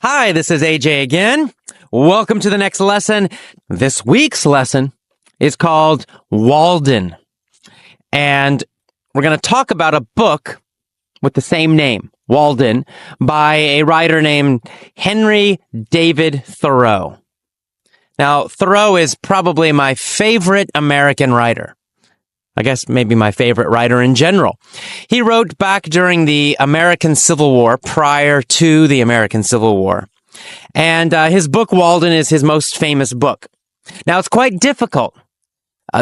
Hi, this is AJ again. Welcome to the next lesson. This week's lesson is called Walden. And we're going to talk about a book with the same name, Walden, by a writer named Henry David Thoreau. Now, Thoreau is probably my favorite American writer. I guess maybe my favorite writer in general. He wrote back during the American Civil War, prior to the American Civil War. And his book, Walden, is his most famous book. Now, it's quite difficult.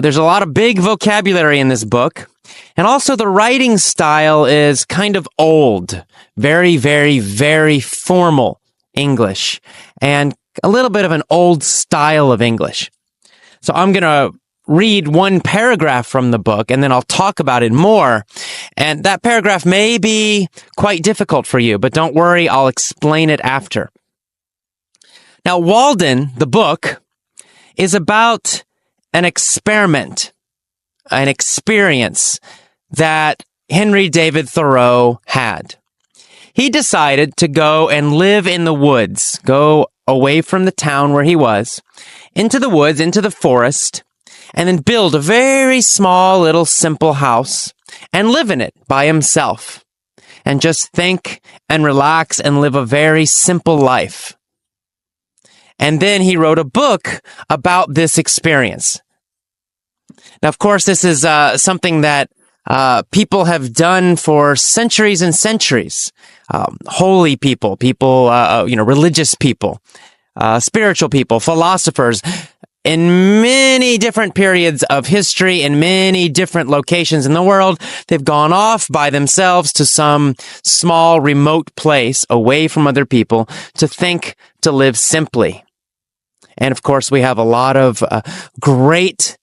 There's a lot of big vocabulary in this book. And also the writing style is kind of old. Very, very, very formal English. And a little bit of an old style of English. So I'm going to read one paragraph from the book, and then I'll talk about it more. And that paragraph may be quite difficult for you, but don't worry, I'll explain it after. Now, Walden, the book, is about an experiment, an experience that Henry David Thoreau had. He decided to go and live in the woods, go away from the town where he was, into the woods, into the forest, and then build a very small, little, simple house and live in it by himself and just think and relax and live a very simple life. And then he wrote a book about this experience. Now, of course, this is something that people have done for centuries and centuries. Holy people, religious people, spiritual people, philosophers, in many different periods of history, in many different locations in the world, they've gone off by themselves to some small, remote place away from other people to think, to live simply. And of course, we have a lot of great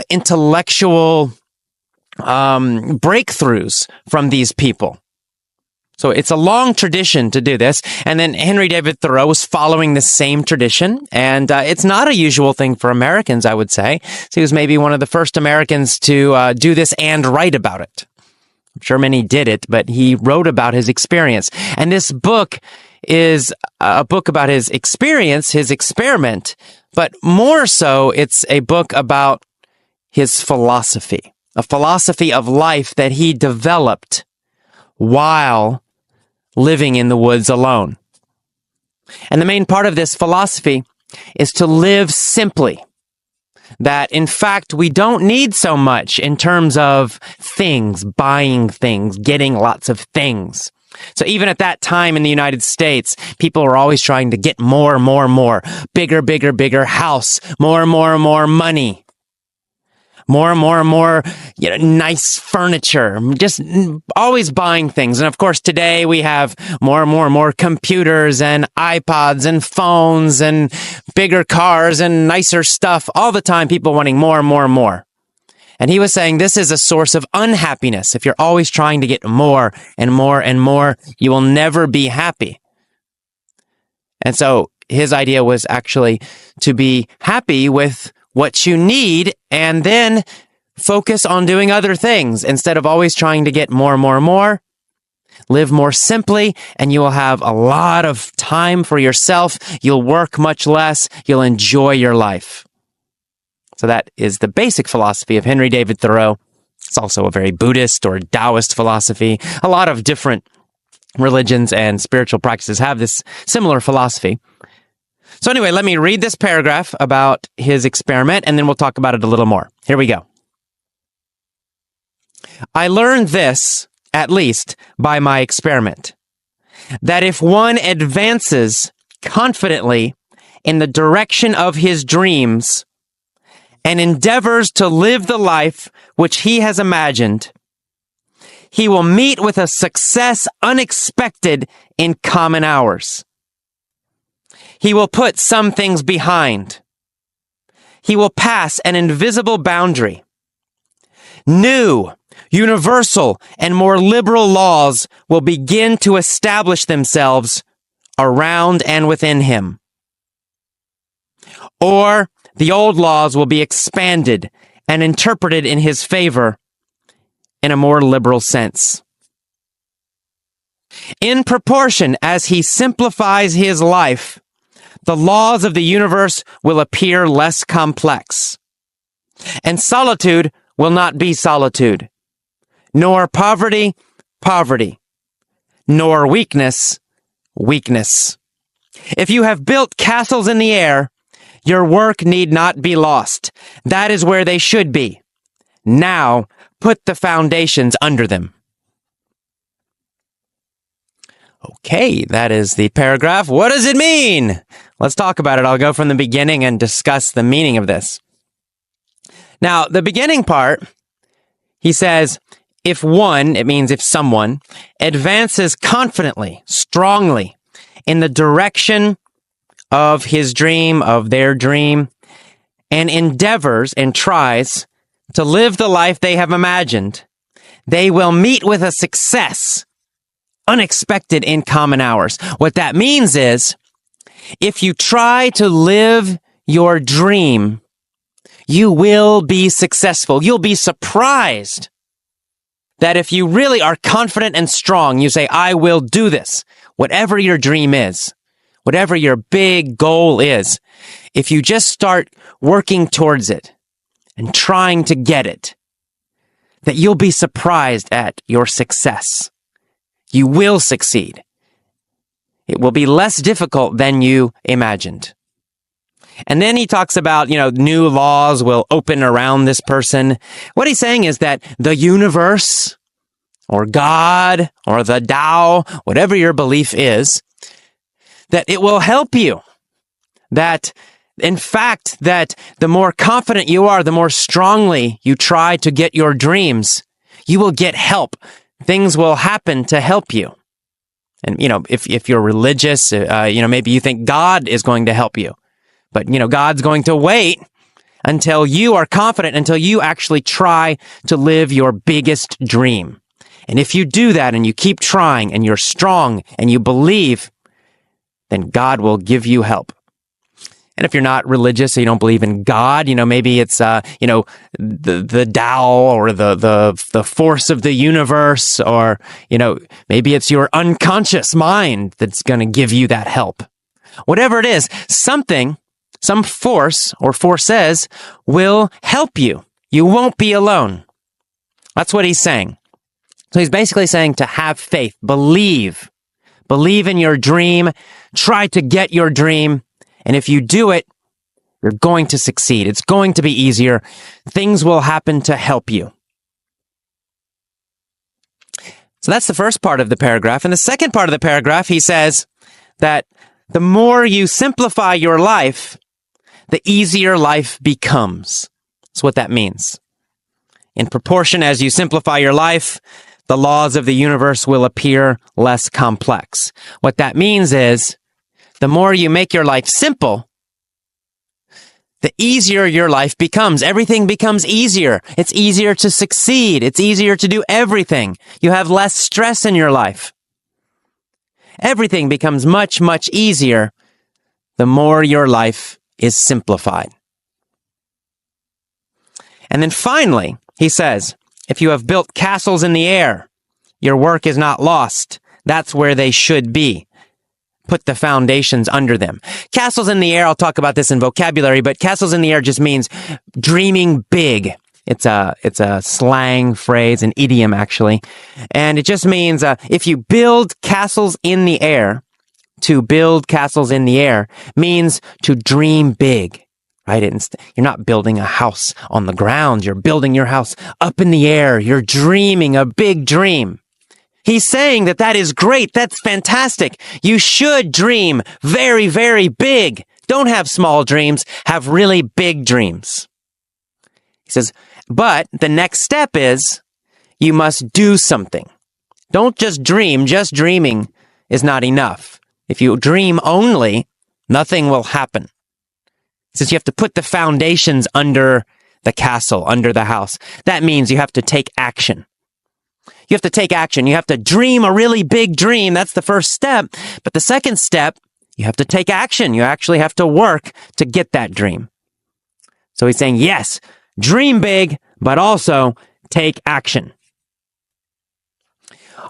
intellectual breakthroughs from these people. So it's a long tradition to do this. And then Henry David Thoreau was following the same tradition. And it's not a usual thing for Americans, I would say. So he was maybe one of the first Americans to do this and write about it. I'm sure many did it, but he wrote about his experience. And this book is a book about his experience, his experiment. But more so, it's a book about his philosophy, a philosophy of life that he developed while living in the woods alone. And the main part of this philosophy is to live simply. That, in fact, we don't need so much in terms of things, buying things, getting lots of things. So even at that time in the United States, people were always trying to get more, bigger, bigger, bigger house, more, money. More, nice furniture, just always buying things. And of course, today we have more computers and iPods and phones and bigger cars and nicer stuff. All the time, people wanting more. And he was saying this is a source of unhappiness. If you're always trying to get more and more, you will never be happy. And so his idea was actually to be happy with what you need, and then focus on doing other things instead of always trying to get more. Live more simply, and you will have a lot of time for yourself. You'll work much less. You'll enjoy your life. So that is the basic philosophy of Henry David Thoreau. It's also a very Buddhist or Taoist philosophy. A lot of different religions and spiritual practices have this similar philosophy. So anyway, let me read this paragraph about his experiment, and then we'll talk about it a little more. Here we go. I learned this, at least, by my experiment, that if one advances confidently in the direction of his dreams and endeavors to live the life which he has imagined, he will meet with a success unexpected in common hours. He will put some things behind. He will pass an invisible boundary. New, universal, and more liberal laws will begin to establish themselves around and within him. Or the old laws will be expanded and interpreted in his favor in a more liberal sense. In proportion as he simplifies his life, the laws of the universe will appear less complex. And solitude will not be solitude, nor poverty, poverty, nor weakness, weakness. If you have built castles in the air, your work need not be lost. That is where they should be. Now, put the foundations under them. Okay, that is the paragraph. What does it mean? Let's talk about it. I'll go from the beginning and discuss the meaning of this. Now, the beginning part, he says, if one, it means if someone, advances confidently, strongly, in the direction of his dream, of their dream, and endeavors and tries to live the life they have imagined, they will meet with a success unexpected in common hours. What that means is, if you try to live your dream, you will be successful. You'll be surprised that if you really are confident and strong, you say, I will do this. Whatever your dream is, whatever your big goal is, if you just start working towards it and trying to get it, that you'll be surprised at your success. You will succeed. It will be less difficult than you imagined. And then he talks about, new laws will open around this person. What he's saying is that the universe or God or the Tao, whatever your belief is, that it will help you. That, in fact, that the more confident you are, the more strongly you try to get your dreams, you will get help. Things will happen to help you. And, if you're religious, maybe you think God is going to help you. But, God's going to wait until you are confident, until you actually try to live your biggest dream. And if you do that and you keep trying and you're strong and you believe, then God will give you help. And if you're not religious, so you don't believe in God, maybe it's, the Tao or the force of the universe, or, maybe it's your unconscious mind that's going to give you that help. Whatever it is, some force or forces will help you. You won't be alone. That's what he's saying. So he's basically saying to have faith, believe in your dream, try to get your dream. And if you do it, you're going to succeed. It's going to be easier. Things will happen to help you. So that's the first part of the paragraph. And the second part of the paragraph, he says that the more you simplify your life, the easier life becomes. That's what that means. In proportion as you simplify your life, the laws of the universe will appear less complex. What that means is, the more you make your life simple, the easier your life becomes. Everything becomes easier. It's easier to succeed. It's easier to do everything. You have less stress in your life. Everything becomes much, much easier the more your life is simplified. And then finally, he says, if you have built castles in the air, your work is not lost. That's where they should be. Put the foundations under them. Castles in the air, I'll talk about this in vocabulary, but castles in the air just means dreaming big. It's a slang phrase, an idiom actually. And it just means if you build castles in the air, to build castles in the air means to dream big, right? You're not building a house on the ground. You're building your house up in the air. You're dreaming a big dream. He's saying that is great. That's fantastic. You should dream very, very big. Don't have small dreams. Have really big dreams. He says, but the next step is you must do something. Don't just dream. Just dreaming is not enough. If you dream only, nothing will happen. He says you have to put the foundations under the castle, under the house. That means you have to take action. You have to take action. You have to dream a really big dream. That's the first step. But the second step, you have to take action. You actually have to work to get that dream. So he's saying, yes, dream big, but also take action.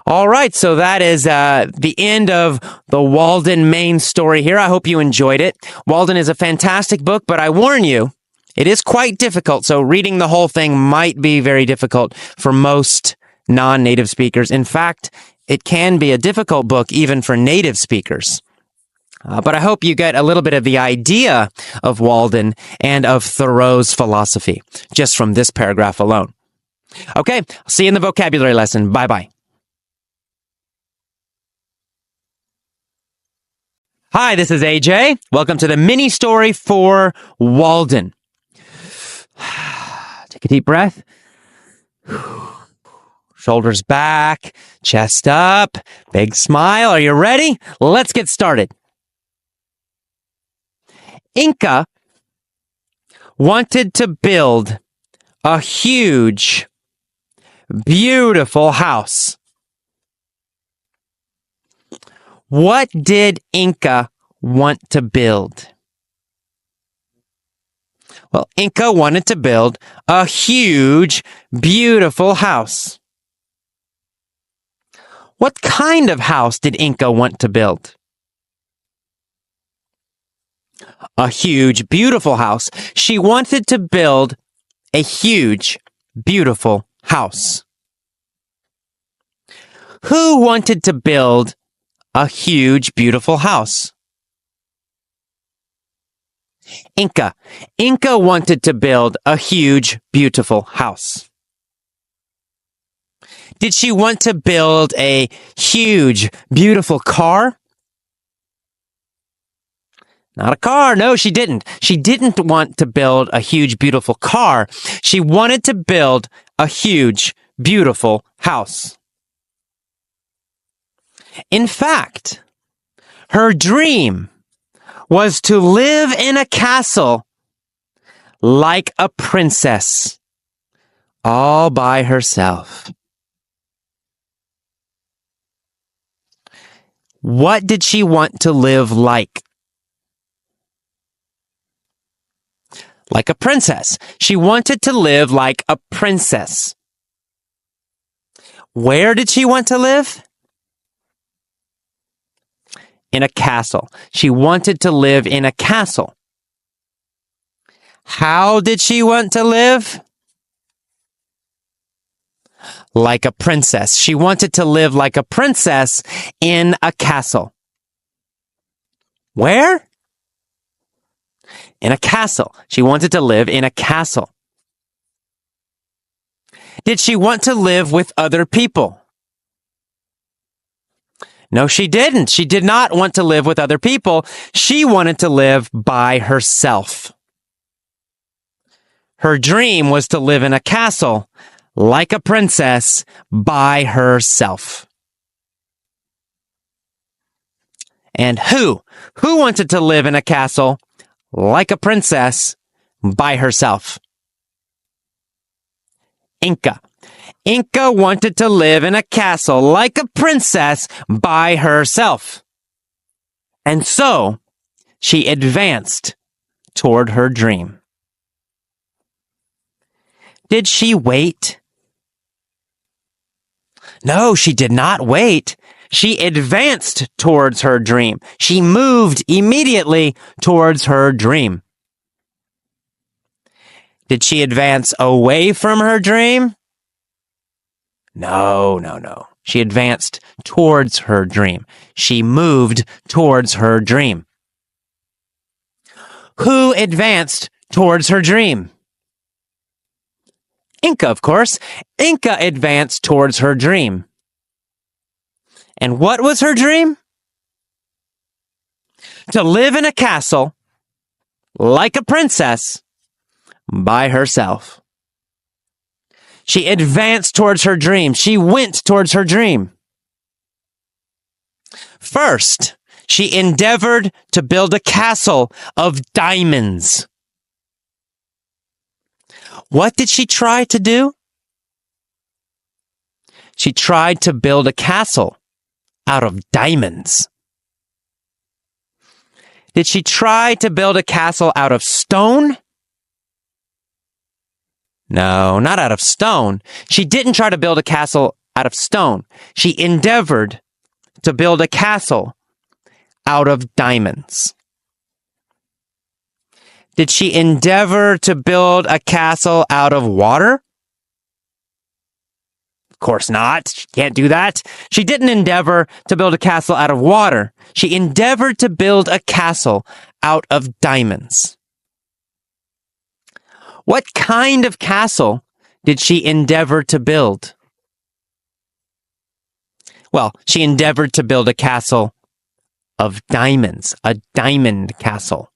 All right, so that is the end of the Walden main story here. I hope you enjoyed it. Walden is a fantastic book, but I warn you, it is quite difficult. So reading the whole thing might be very difficult for most non-native speakers. In fact, it can be a difficult book even for native speakers. But I hope you get a little bit of the idea of Walden and of Thoreau's philosophy just from this paragraph alone. Okay, I'll see you in the vocabulary lesson. Bye-bye. Hi, this is AJ. Welcome to the mini story for Walden. Take a deep breath. Shoulders back, chest up, big smile. Are you ready? Let's get started. Inca wanted to build a huge, beautiful house. What did Inca want to build? Well, Inca wanted to build a huge, beautiful house. What kind of house did Inca want to build? A huge, beautiful house. She wanted to build a huge, beautiful house. Who wanted to build a huge, beautiful house? Inca. Inca wanted to build a huge, beautiful house. Did she want to build a huge, beautiful car? Not a car. No, she didn't. She didn't want to build a huge, beautiful car. She wanted to build a huge, beautiful house. In fact, her dream was to live in a castle like a princess, all by herself. What did she want to live like? Like a princess. She wanted to live like a princess. Where did she want to live? In a castle. She wanted to live in a castle. How did she want to live? Like a princess. She wanted to live like a princess in a castle. Where? In a castle. She wanted to live in a castle. Did she want to live with other people? No, she didn't. She did not want to live with other people. She wanted to live by herself. Her dream was to live in a castle like a princess by herself. And who wanted to live in a castle like a princess by herself? Inca. Inca wanted to live in a castle like a princess by herself. And so, she advanced toward her dream. Did she wait? No, she did not wait. She advanced towards her dream. She moved immediately towards her dream. Did she advance away from her dream? No. She advanced towards her dream. She moved towards her dream. Who advanced towards her dream? Inca, of course. Inca advanced towards her dream. And what was her dream? To live in a castle like a princess by herself. She advanced towards her dream. She went towards her dream. First, she endeavored to build a castle of diamonds. What did she try to do? She tried to build a castle out of diamonds. Did she try to build a castle out of stone? No, not out of stone. She didn't try to build a castle out of stone. She endeavored to build a castle out of diamonds. Did she endeavor to build a castle out of water? Of course not. She can't do that. She didn't endeavor to build a castle out of water. She endeavored to build a castle out of diamonds. What kind of castle did she endeavor to build? Well, she endeavored to build a castle of diamonds, a diamond castle.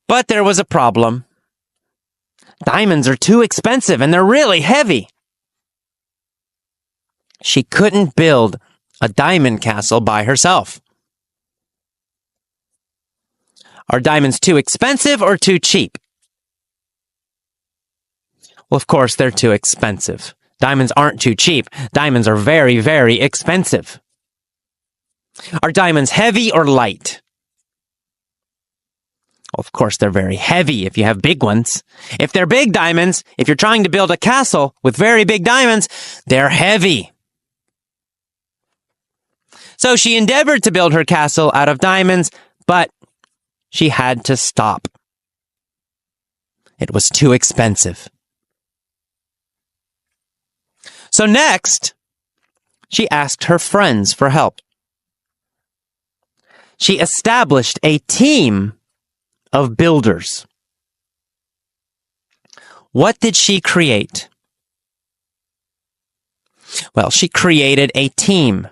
But there was a problem. Diamonds are too expensive and they're really heavy. She couldn't build a diamond castle by herself. Are diamonds too expensive or too cheap? Well, of course, they're too expensive. Diamonds aren't too cheap. Diamonds are very, very expensive. Are diamonds heavy or light? Well, of course, they're very heavy if you have big ones. If they're big diamonds, if you're trying to build a castle with very big diamonds, they're heavy. So she endeavored to build her castle out of diamonds, but she had to stop. It was too expensive. So next, she asked her friends for help. She established a team of builders. What did she create? Well, she created a team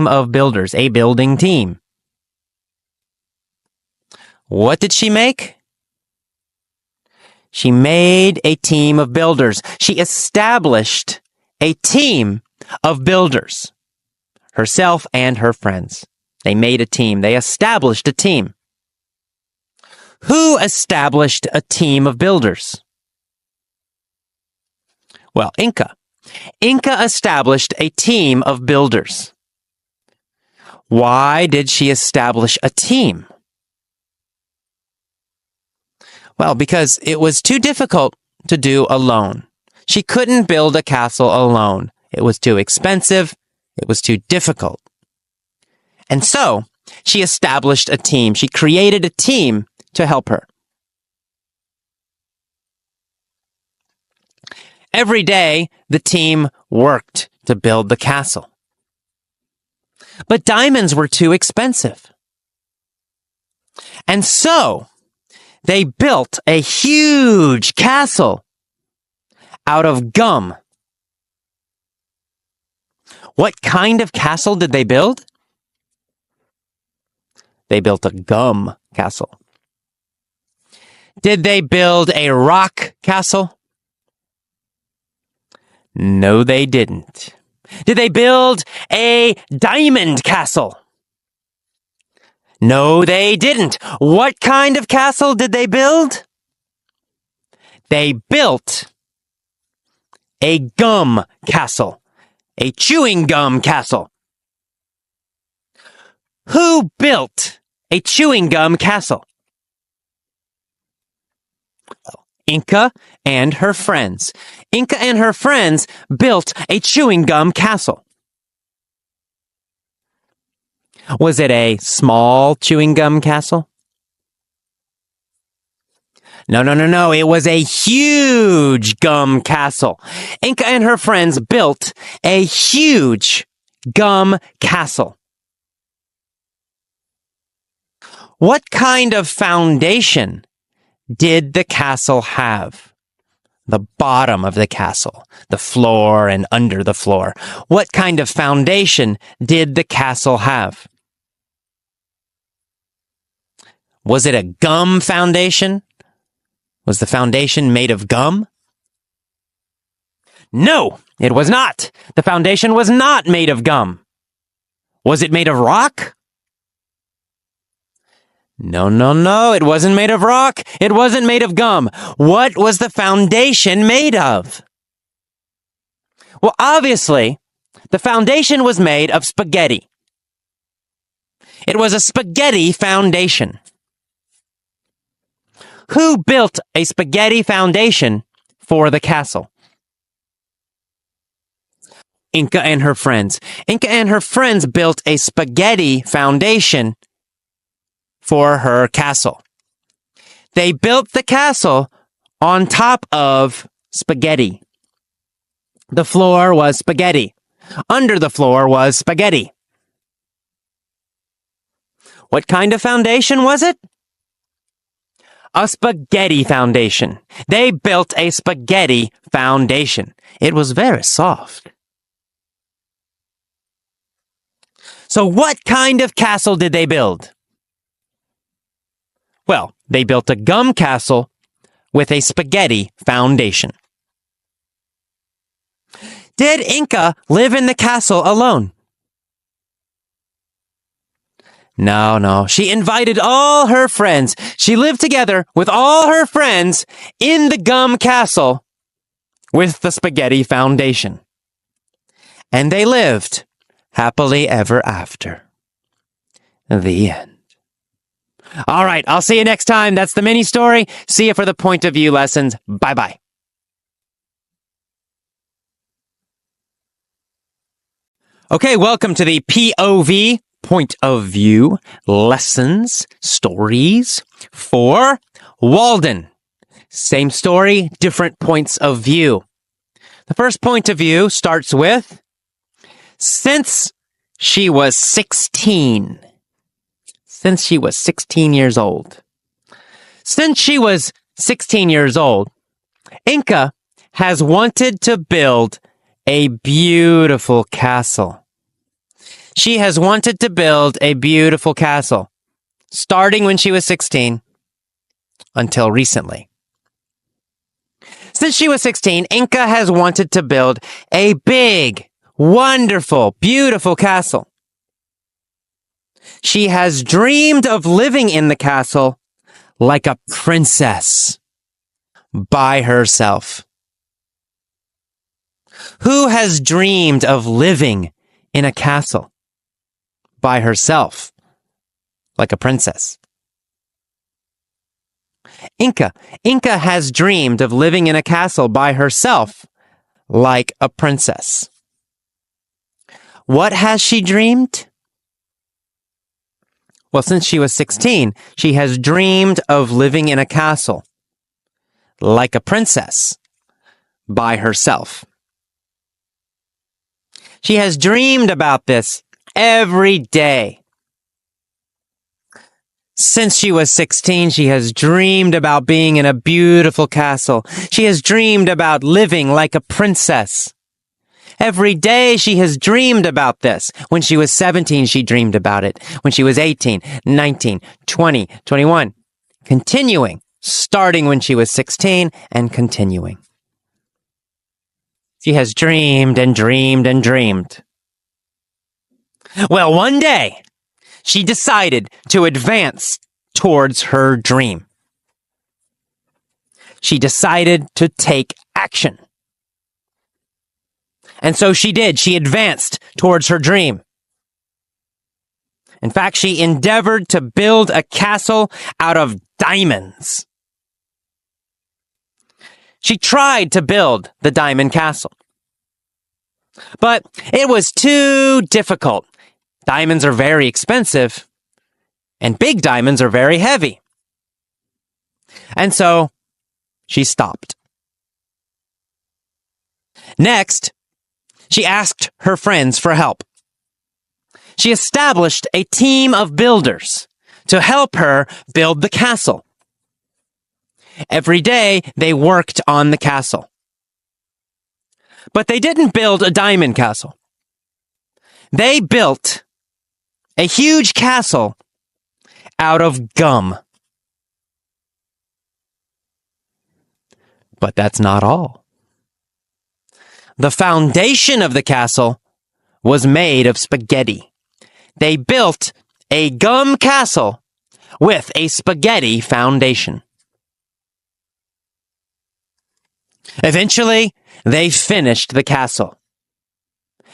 of builders, a building team. What did she make? She made a team of builders. She established a team of builders. Herself and her friends. They made a team. They established a team. Who established a team of builders? Well, Inca. Inca established a team of builders. Why did she establish a team? Well, because it was too difficult to do alone. She couldn't build a castle alone. It was too expensive. It was too difficult. And so, she established a team. She created a team to help her. Every day, the team worked to build the castle. But diamonds were too expensive. And so, they built a huge castle out of gum. What kind of castle did they build? They built a gum castle. Did they build a rock castle? No, they didn't. Did they build a diamond castle? No, they didn't. What kind of castle did they build? They built a gum castle, a chewing gum castle. Who built a chewing gum castle? Inca and her friends. Inca and her friends built a chewing gum castle. Was it a small chewing gum castle? No. It was a huge gum castle. Inca and her friends built a huge gum castle. What kind of foundation did the castle have? The bottom of the castle, the floor and under the floor. What kind of foundation did the castle have? Was it a gum foundation? Was the foundation made of gum? No, it was not. The foundation was not made of gum. Was it made of rock? No. It wasn't made of rock. It wasn't made of gum. What was the foundation made of? Well, obviously, the foundation was made of spaghetti. It was a spaghetti foundation. Who built a spaghetti foundation for the castle? Inca and her friends. Inca and her friends built a spaghetti foundation for her castle. They built the castle on top of spaghetti. The floor was spaghetti. Under the floor was spaghetti. What kind of foundation was it? A spaghetti foundation. They built a spaghetti foundation. It was very soft. So what kind of castle did they build? Well, they built a gum castle with a spaghetti foundation. Did Inca live in the castle alone? No. She invited all her friends. She lived together with all her friends in the gum castle with the spaghetti foundation. And they lived happily ever after. The end. All right, I'll see you next time. That's the mini story. See you for the point of view lessons. Bye-bye. Okay, welcome to the POV, point of view, lessons, stories for Walden. Same story, different points of view. The first point of view starts with, since she was 16. Since she was 16 years old. Since she was 16 years old, Inca has wanted to build a beautiful castle. She has wanted to build a beautiful castle, starting when she was 16 until recently. Since she was 16, Inca has wanted to build a big, wonderful, beautiful castle. She has dreamed of living in the castle like a princess by herself. Who has dreamed of living in a castle by herself like a princess? Inca has dreamed of living in a castle by herself like a princess. What has she dreamed? Well, since she was 16, she has dreamed of living in a castle like a princess by herself. She has dreamed about this every day. Since she was 16, she has dreamed about being in a beautiful castle. She has dreamed about living like a princess. Every day she has dreamed about this. When she was 17, she dreamed about it. When she was 18, 19, 20, 21. Continuing, starting when she was 16 and continuing. She has dreamed and dreamed and dreamed. Well, one day, she decided to advance towards her dream. She decided to take action. And so she did. She advanced towards her dream. In fact, she endeavored to build a castle out of diamonds. She tried to build the diamond castle. But it was too difficult. Diamonds are very expensive, and big diamonds are very heavy. And so she stopped. Next, she asked her friends for help. She established a team of builders to help her build the castle. Every day, they worked on the castle. But they didn't build a diamond castle. They built a huge castle out of gum. But that's not all. The foundation of the castle was made of spaghetti. They built a gum castle with a spaghetti foundation. Eventually, they finished the castle.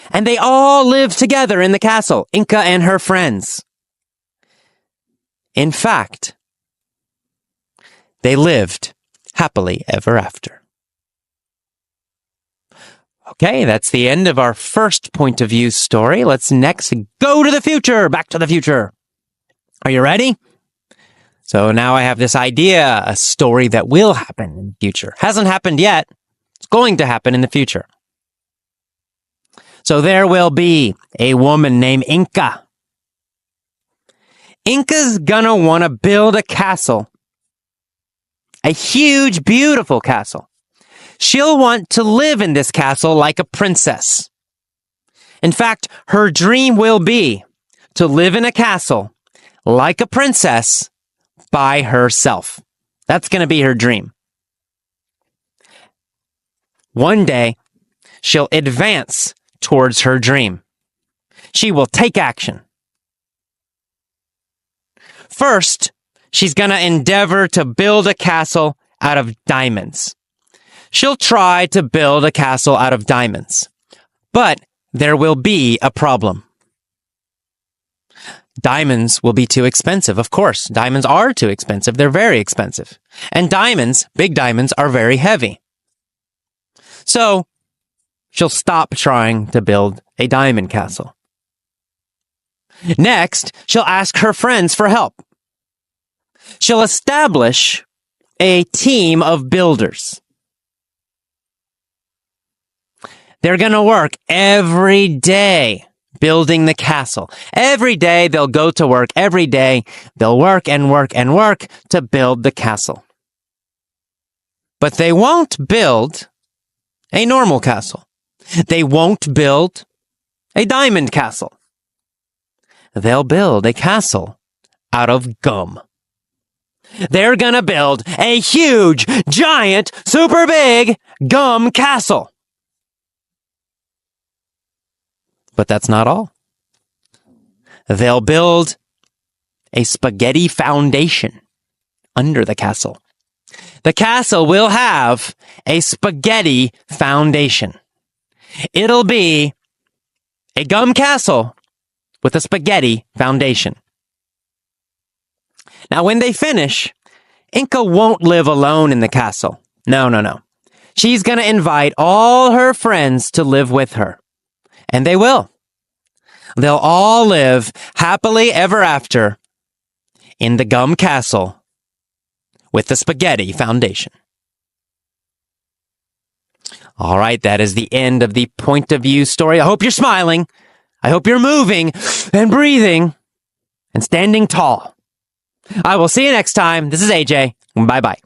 And they all lived together in the castle, Inca and her friends. In fact, they lived happily ever after. Okay, that's the end of our first point of view story. Let's next go to the future, back to the future. Are you ready? So now I have this idea, a story that will happen in the future. Hasn't happened yet. It's going to happen in the future. So there will be a woman named Inca. Inca's gonna want to build a castle. A huge, beautiful castle. She'll want to live in this castle like a princess. In fact, her dream will be to live in a castle like a princess by herself. That's going to be her dream. One day, she'll advance towards her dream. She will take action. First, she's going to endeavor to build a castle out of diamonds. She'll try to build a castle out of diamonds. But there will be a problem. Diamonds will be too expensive. Of course, diamonds are too expensive. They're very expensive. And diamonds, big diamonds, are very heavy. So, she'll stop trying to build a diamond castle. Next, she'll ask her friends for help. She'll establish a team of builders. They're going to work every day building the castle. Every day they'll go to work. Every day they'll work and work and work to build the castle. But they won't build a normal castle. They won't build a diamond castle. They'll build a castle out of gum. They're gonna build a huge, giant, super big gum castle. But that's not all. They'll build a spaghetti foundation under the castle. The castle will have a spaghetti foundation. It'll be a gum castle with a spaghetti foundation. Now, when they finish, Inca won't live alone in the castle. No. She's going to invite all her friends to live with her. And they will. They'll all live happily ever after in the gum castle with the spaghetti foundation. All right, that is the end of the point of view story. I hope you're smiling. I hope you're moving and breathing and standing tall. I will see you next time. This is AJ. Bye-bye.